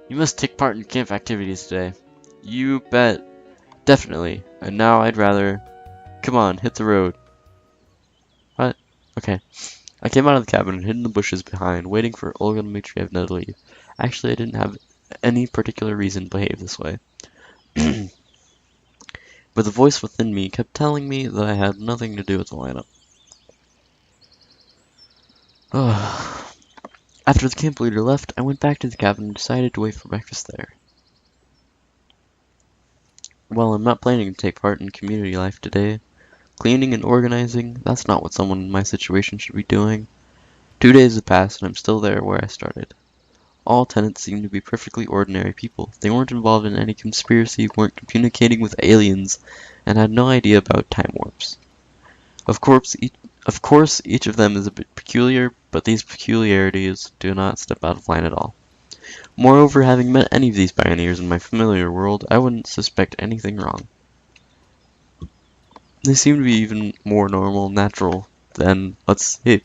You must take part in camp activities today. You bet. Definitely. And now I'd rather... Come on, hit the road. What? Okay. I came out of the cabin and hid in the bushes behind, waiting for Olga Dmitrievna to leave. Actually, I didn't have any particular reason to behave this way. But the voice within me kept telling me that I had nothing to do with the lineup. After the camp leader left, I went back to the cabin and decided to wait for breakfast there. While I'm not planning to take part in community life today, cleaning and organizing, that's not what someone in my situation should be doing. 2 days have passed and I'm still there where I started. All tenants seemed to be perfectly ordinary people. They weren't involved in any conspiracy, weren't communicating with aliens, and had no idea about time warps. Of course, each of them is a bit peculiar, but these peculiarities do not step out of line at all. Moreover, having met any of these pioneers in my familiar world, I wouldn't suspect anything wrong. They seem to be even more normal and natural than, let's say,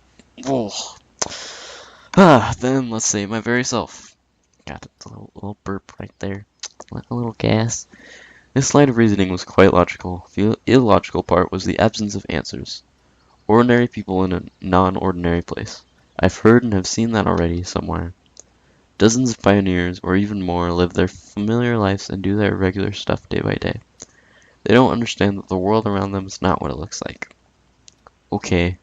my very self. Got a little burp right there. A little gas. This line of reasoning was quite logical. The illogical part was the absence of answers. Ordinary people in a non-ordinary place. I've heard and have seen that already somewhere. Dozens of pioneers, or even more, live their familiar lives and do their regular stuff day by day. They don't understand that the world around them is not what it looks like. Okay,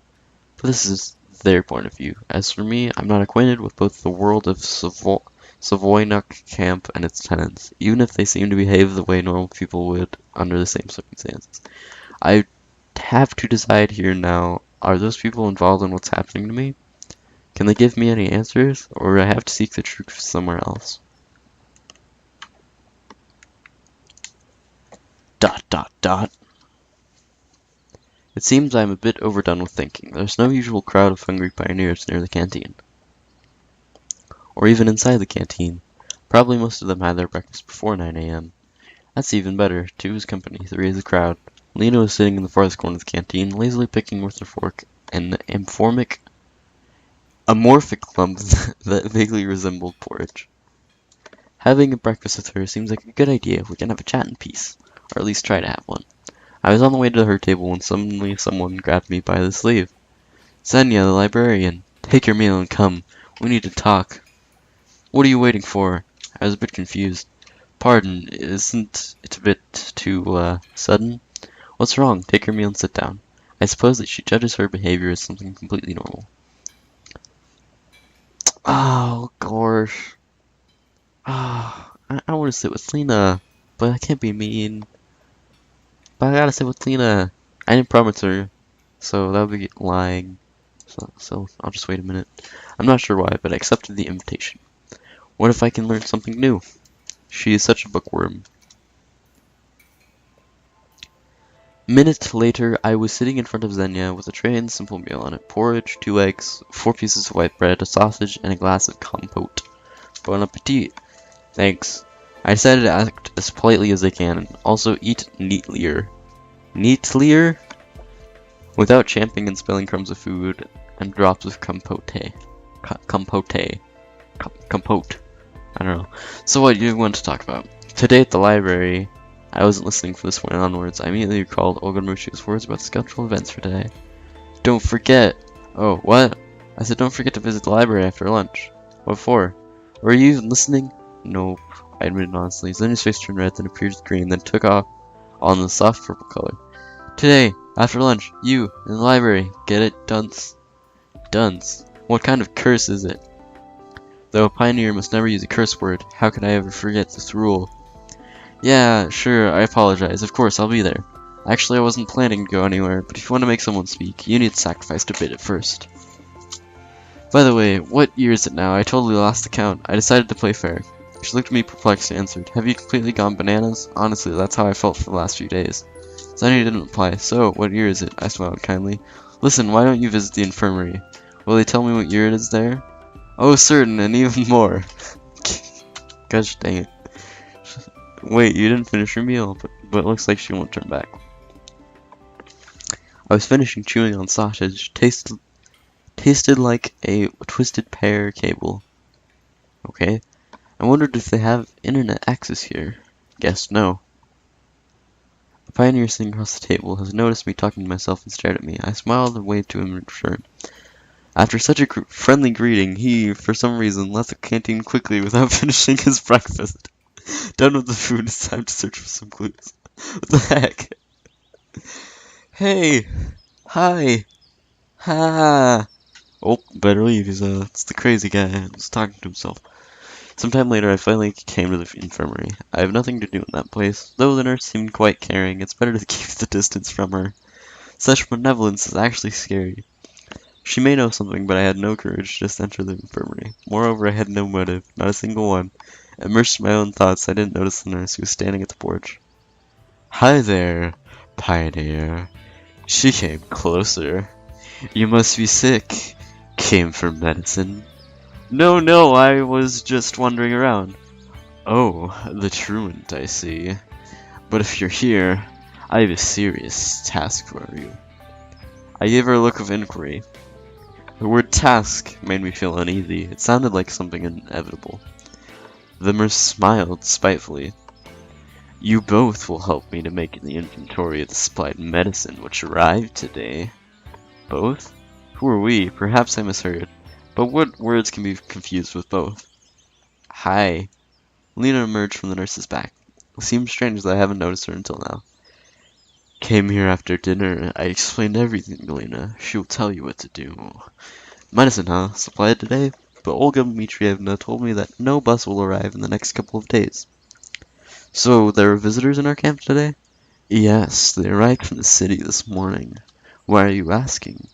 but this is their point of view. As for me, I'm not acquainted with both the world of Savoynuk camp and its tenants, even if they seem to behave the way normal people would under the same circumstances. I have to decide here now, are those people involved in what's happening to me? Can they give me any answers, or do I have to seek the truth somewhere else? Dot dot dot. It seems I'm a bit overdone with thinking. There's no usual crowd of hungry pioneers near the canteen. Or even inside the canteen. Probably most of them had their breakfast before 9 a.m. That's even better. 2 is company, 3 is a crowd. Lena was sitting in the farthest corner of the canteen, lazily picking with her fork an amorphic lump that vaguely resembled porridge. Having a breakfast with her seems like a good idea. We can have a chat in peace, or at least try to have one. I was on the way to her table when suddenly someone grabbed me by the sleeve. Xenia, the librarian, take your meal and come. We need to talk. What are you waiting for? I was a bit confused. Pardon, isn't it a bit too, sudden? What's wrong? Take your meal and sit down. I suppose that she judges her behavior as something completely normal. Oh, gosh. I want to sit with Lena, but I can't be mean. But I gotta sit with Lena. I didn't promise her, so that would be lying. So I'll just wait a minute. I'm not sure why, but I accepted the invitation. What if I can learn something new? She is such a bookworm. Minutes later, I was sitting in front of Xenia with a tray and simple meal on it. Porridge, 2 eggs, 4 pieces of white bread, a sausage, and a glass of compote. Bon appetit. Thanks. I decided to act as politely as I can, and also eat neatlier. Neatlier? Without champing and spilling crumbs of food and drops of compote. Compote. I don't know. So what do you want to talk about? Today at the library, I wasn't listening from this point onwards. I immediately recalled Olga Dmitrievna's words about scheduled events for today. Don't forget! Oh, what? I said don't forget to visit the library after lunch. What for? Were you even listening? Nope, I admitted honestly. Xenia's face turned red, then appeared green, then took off on the soft purple color. Today, after lunch, you, in the library. Get it, dunce? Dunce? What kind of curse is it? Though a pioneer must never use a curse word, how could I ever forget this rule? Yeah, sure, I apologize. Of course, I'll be there. Actually, I wasn't planning to go anywhere, but if you want to make someone speak, you need to sacrifice a bit at first. By the way, what year is it now? I totally lost the count. I decided to play fair. She looked at me perplexed and answered, have you completely gone bananas? Honestly, that's how I felt for the last few days. Xenia didn't reply. So, what year is it? I smiled kindly. Listen, why don't you visit the infirmary? Will they tell me what year it is there? Oh, certain, and even more. Gosh dang it. Wait, you didn't finish your meal, but it looks like she won't turn back. I was finishing chewing on sausage. Tasted like a twisted pear cable. Okay. I wondered if they have internet access here. Guess no. A pioneer sitting across the table has noticed me talking to myself and stared at me. I smiled and waved to him in return. After such a friendly greeting, he, for some reason, left the canteen quickly without finishing his breakfast. Done with the food, it's time to search for some clues. What the heck? Hey! Hi! Ha! Oh, better leave. It's the crazy guy. He's talking to himself. Sometime later, I finally came to the infirmary. I have nothing to do in that place. Though the nurse seemed quite caring, it's better to keep the distance from her. Such benevolence is actually scary. She may know something, but I had no courage to just enter the infirmary. Moreover, I had no motive, not a single one. Immersed in my own thoughts, I didn't notice the nurse who was standing at the porch. Hi there, pioneer. She came closer. You must be sick. Came for medicine. No, I was just wandering around. Oh, the truant, I see. But if you're here, I have a serious task for you. I gave her a look of inquiry. The word task made me feel uneasy. It sounded like something inevitable. The nurse smiled spitefully. You both will help me to make the inventory of the supplied medicine which arrived today. Both? Who are we? Perhaps I misheard. But what words can be confused with both? Hi. Lena emerged from the nurse's back. It seems strange that I haven't noticed her until now. Came here after dinner. I explained everything to Lena. She'll tell you what to do. Medicine, huh? Supplied today? But Olga Dmitrievna told me that no bus will arrive in the next couple of days. So there are visitors in our camp today? Yes, they arrived from the city this morning. Why are you asking?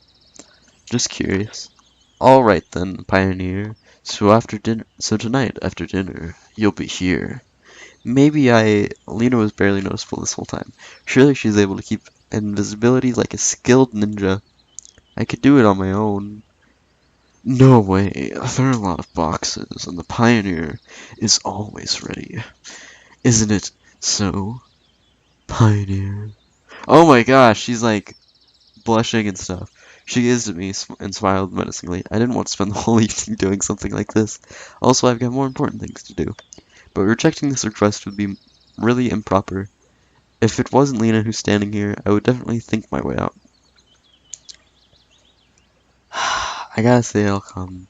Just curious. All right then, pioneer. So tonight after dinner, you'll be here. Lena was barely noticeable this whole time. Surely she's able to keep invisibility like a skilled ninja. I could do it on my own. No way. There are a lot of boxes, and the pioneer is always ready. Isn't it so, pioneer? Oh my gosh, she's like blushing and stuff. She gazed at me and smiled menacingly. I didn't want to spend the whole evening doing something like this. Also, I've got more important things to do. But rejecting this request would be really improper. If it wasn't Lena who's standing here, I would definitely think my way out. I gotta say I'll come.